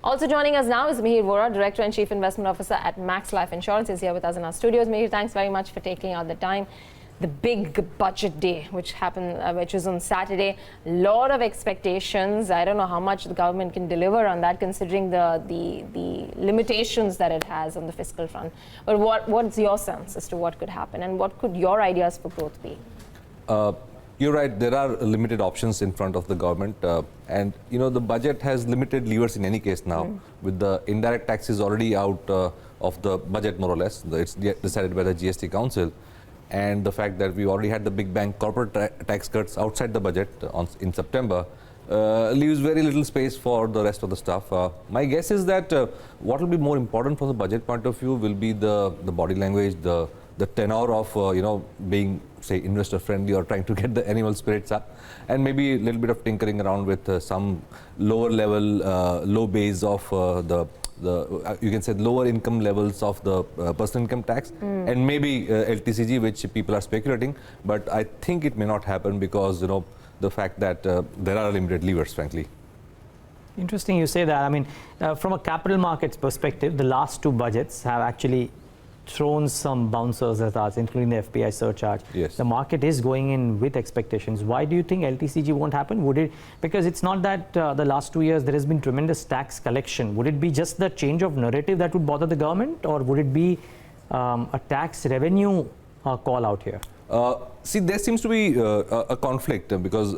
Also joining us now is Mihir Vora, Director and Chief Investment Officer at Max Life Insurance, is here with us in our studios. Mihir, thanks very much for taking out the time. The big budget day, which was on Saturday, a lot of expectations. I don't know how much the government can deliver on that, considering the limitations that it has on the fiscal front. But what's your sense as to what could happen, and what could your ideas for growth be? You're right, there are limited options in front of the government, and the budget has limited levers in any case now, with the indirect taxes already out of the budget more or less. It's decided by the GST Council, and the fact that we already had the big bang corporate tax cuts outside the budget in September leaves very little space for the rest of the stuff. My guess is that what will be more important from the budget point of view will be the body language, the tenor of being, say, investor friendly or trying to get the animal spirits up, and maybe a little bit of tinkering around with some lower level, low base of you can say lower income levels of the personal income tax, and maybe LTCG, which people are speculating, but I think it may not happen because the fact that there are limited levers, frankly. Interesting you say that. I mean, from a capital markets perspective, the last two budgets have actually thrown some bouncers at us, including the FPI surcharge. Yes. The market is going in with expectations. Why do you think LTCG won't happen? Would it, because it's not that the last 2 years there has been tremendous tax collection. Would it be just the change of narrative that would bother the government, or would it be a tax revenue call out here? See, there seems to be a conflict because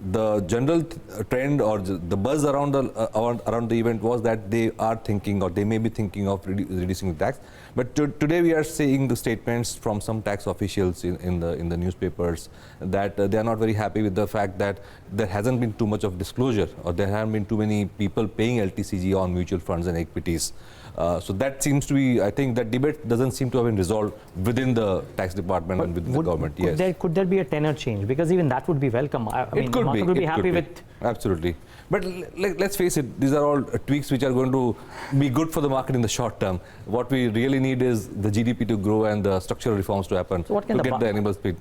the general trend or the buzz around the event was that they are thinking, or they may be thinking of reducing the tax. But today we are seeing the statements from some tax officials in the newspapers that they are not very happy with the fact that there hasn't been too much of disclosure, or there haven't been too many people paying LTCG on mutual funds and equities. So that seems to be, I think that debate doesn't seem to have been resolved within the tax department and within the government. Could there be a tenor change? Because even that would be welcome. I mean, the market would be happy with. Absolutely. But let's face it, these are all tweaks which are going to be good for the market in the short term. What we really need is the GDP to grow and the structural reforms to happen to get the animal speed.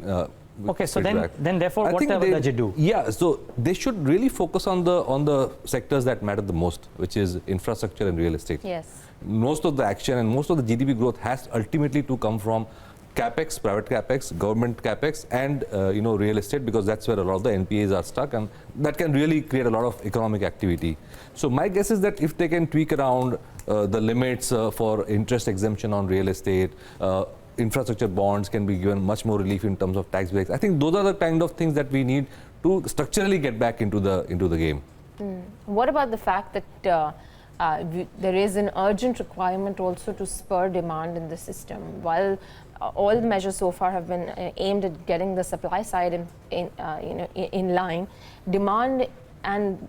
Okay, so then therefore what does it do? Yeah, so they should really focus on the sectors that matter the most, which is infrastructure and real estate. Yes. Most of the action and most of the GDP growth has ultimately to come from capex, private capex, government capex, and real estate, because that's where a lot of the NPAs are stuck, and that can really create a lot of economic activity. So my guess is that if they can tweak around the limits for interest exemption on real estate, infrastructure bonds can be given much more relief in terms of tax breaks. I think those are the kind of things that we need to structurally get back into the game. What about the fact that there is an urgent requirement also to spur demand in the system? While all the measures so far have been aimed at getting the supply side in line, demand, and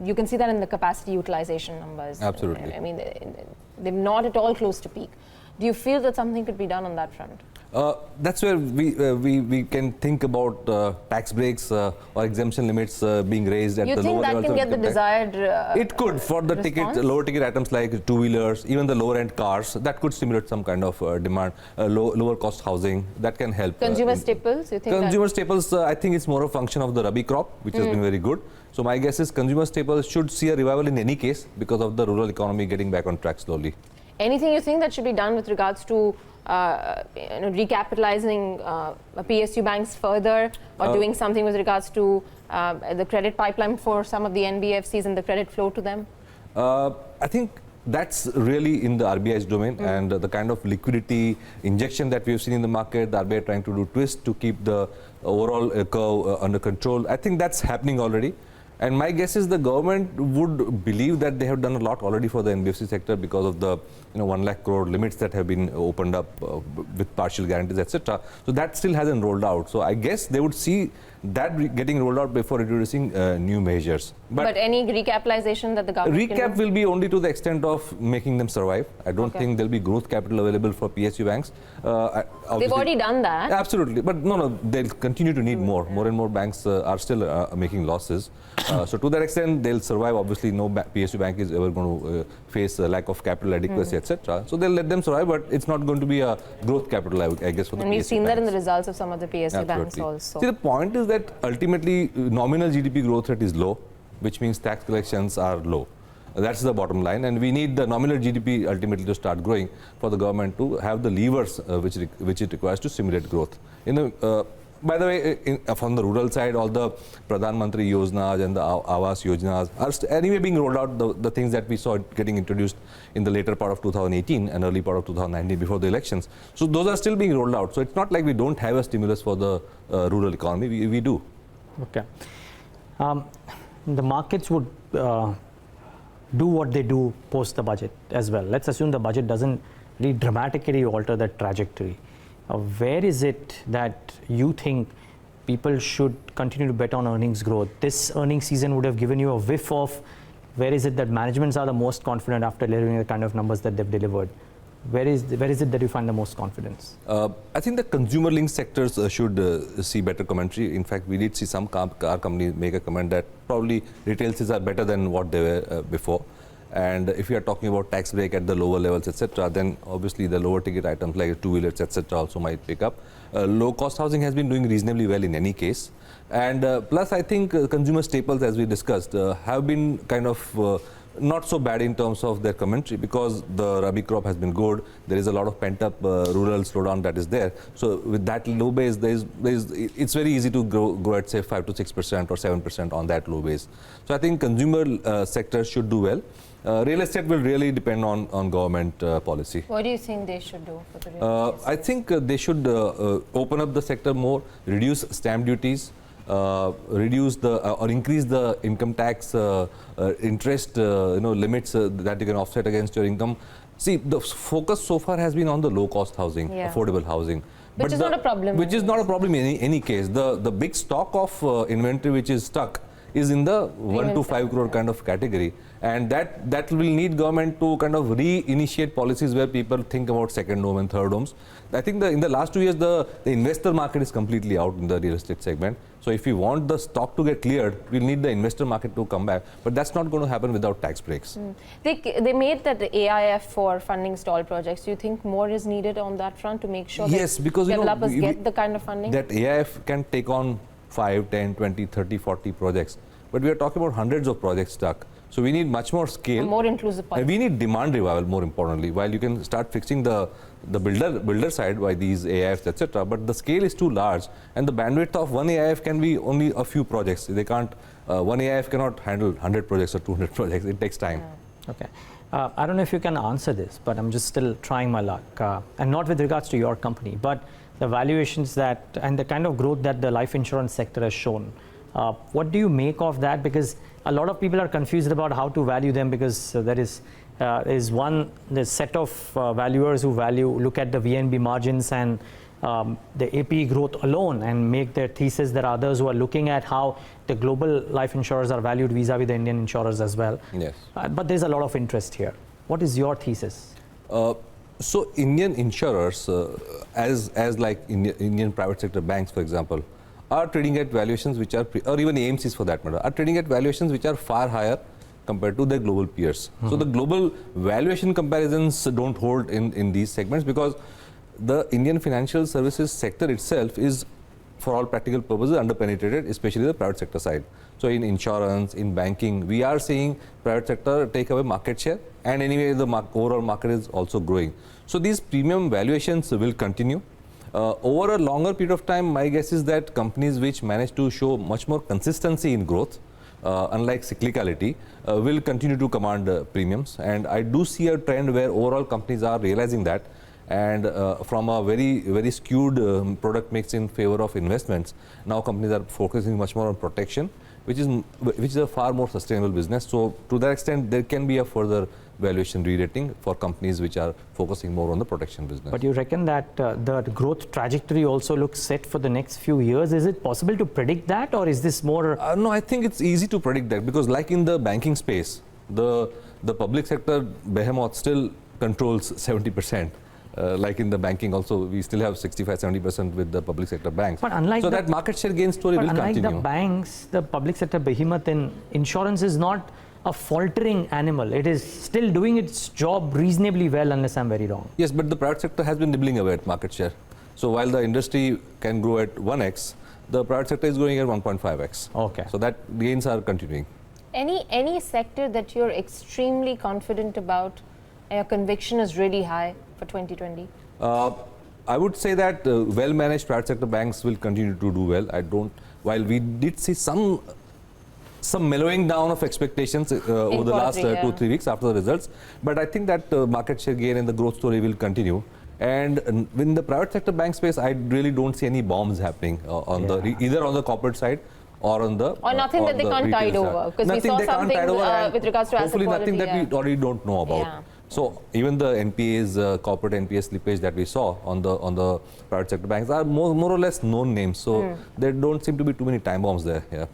you can see that in the capacity utilization numbers. Absolutely. I mean, they're not at all close to peak. Do you feel that something could be done on that front? That's where we can think about tax breaks or exemption limits being raised at the lower levels. You think that can get the desired It could, for the lower ticket items like two-wheelers, even the lower end cars, that could stimulate some kind of demand. Lower cost housing, that can help. Consumer staples, you think? Consumer staples, I think it's more a function of the Rabi crop, which has been very good. So my guess is consumer staples should see a revival in any case because of the rural economy getting back on track slowly. Anything you think that should be done with regards to recapitalizing PSU banks further, or doing something with regards to the credit pipeline for some of the NBFCs and the credit flow to them? I think that's really in the RBI's domain, and the kind of liquidity injection that we've seen in the market, the RBI trying to do twist to keep the overall curve under control. I think that's happening already. And my guess is the government would believe that they have done a lot already for the NBFC sector because of the 1 lakh crore limits that have been opened up with partial guarantees, etc. So that still hasn't rolled out. So I guess they would see that getting rolled out before introducing new measures. But any recapitalization that the government recap will be only to the extent of making them survive. I don't think there'll be growth capital available for PSU banks. They've already done that. Absolutely. But no, they'll continue to need more. More and more banks are still making losses. So to that extent, they'll survive. Obviously, no PSU bank is ever going to face a lack of capital adequacy, etc. So they'll let them survive, but it's not going to be a growth capital, I guess, for the PSU banks. And we've seen that in the results of some of the PSU banks also. See, the point is that ultimately nominal GDP growth rate is low, which means tax collections are low. That's the bottom line, and we need the nominal GDP ultimately to start growing for the government to have the levers which it requires to stimulate growth. By the way, from the rural side, all the Pradhan Mantri Yojanas and the Awas Yojanas are anyway being rolled out, the things that we saw getting introduced in the later part of 2018 and early part of 2019 before the elections. So those are still being rolled out. So it's not like we don't have a stimulus for the rural economy. We do. Okay. The markets would do what they do post the budget as well. Let's assume the budget doesn't really dramatically alter that trajectory. Where is it that you think people should continue to bet on earnings growth? This earnings season would have given you a whiff of where is it that managements are the most confident after delivering the kind of numbers that they've delivered. Where is it that you find the most confidence? I think the consumer linked sectors should see better commentary. In fact, we did see some car companies make a comment that probably retail sales are better than what they were before. And if you are talking about tax break at the lower levels, etc., then obviously the lower ticket items like two-wheelers, etc., also might pick up. Low-cost housing has been doing reasonably well in any case. And plus, I think consumer staples, as we discussed, have been kind of not so bad in terms of their commentary because the Rabi crop has been good. There is a lot of pent-up rural slowdown that is there. So with that low base, it's very easy to grow at say 5 to 6% or 7% on that low base. So I think consumer sectors should do well. Real estate will really depend on government policy. What do you think they should do for the real estate? I think they should open up the sector more, reduce stamp duties, reduce or increase the income tax interest limits that you can offset against your income. See, the focus so far has been on the low-cost housing, affordable housing. Which is not a problem. Which is not a problem in any case. The big stock of inventory which is stuck is in the 1 to 5 crore kind of category, and that will need government to kind of re-initiate policies where people think about second home and third homes. I think in the last 2 years the investor market is completely out in the real estate segment. So if we want the stock to get cleared, we'll need the investor market to come back, but that's not going to happen without tax breaks. They made that AIF for funding stall projects. Do you think more is needed on that front to make sure yes, that because developers get the kind of funding? That AIF can take on 5, 10, 20, 30, 40 projects. But we are talking about hundreds of projects stuck. So we need much more scale. A more inclusive policy. And we need demand revival, more importantly. While you can start fixing the builder side by these AIFs, etc. But the scale is too large. And the bandwidth of one AIF can be only a few projects. They can't, one AIF cannot handle 100 projects or 200 projects. It takes time. Okay. I don't know if you can answer this, but I'm just still trying my luck. And not with regards to your company, but the valuations that and the kind of growth that the life insurance sector has shown. What do you make of that? Because a lot of people are confused about how to value them because there is the set of valuers who look at the VNB margins and the AP growth alone and make their thesis. There are others who are looking at how the global life insurers are valued vis-a-vis the Indian insurers as well. Yes. But there's a lot of interest here. What is your thesis? So Indian insurers, as like Indian private sector banks, for example, are trading at valuations which are, or even AMCs for that matter, are trading at valuations which are far higher compared to their global peers. So the global valuation comparisons don't hold in these segments because the Indian financial services sector itself is, for all practical purposes, underpenetrated, especially the private sector side. So in insurance, in banking, we are seeing private sector take away market share, and anyway the overall market is also growing. So these premium valuations will continue. Over a longer period of time, my guess is that companies which manage to show much more consistency in growth, unlike cyclicality, will continue to command premiums. And I do see a trend where overall companies are realizing that, and from a very skewed product mix in favor of investments, now companies are focusing much more on protection, which is a far more sustainable business. So to that extent, there can be a further valuation re-rating for companies which are focusing more on the protection business. But you reckon that the growth trajectory also looks set for the next few years? Is it possible to predict that, or is this more? No, I think it's easy to predict that because like in the banking space, the public sector behemoth still controls 70%. Like in the banking also, we still have 65-70% with the public sector banks. But unlike so that market share gain story will continue. Unlike the banks, the public sector behemoth in insurance is not a faltering animal. It is still doing its job reasonably well, unless I'm very wrong. Yes, but the private sector has been nibbling away at market share. So while the industry can grow at 1x, the private sector is growing at 1.5x. Okay. So that gains are continuing. Any sector that you're extremely confident about, and your conviction is really high for 2020? I would say that well-managed private sector banks will continue to do well. While we did see some mellowing down of expectations over the last 2-3 weeks after the results, but I think that market share gain and the growth story will continue. And in the private sector bank space, I really don't see any bombs happening either on the corporate side or on the or nothing that they can't tide over, because we saw something with regards to asset hopefully quality. Nothing that we already don't know about. Yeah. So even the NPAs, corporate NPA slippage that we saw on the private sector banks are more or less known names. So there don't seem to be too many time bombs there. Yeah.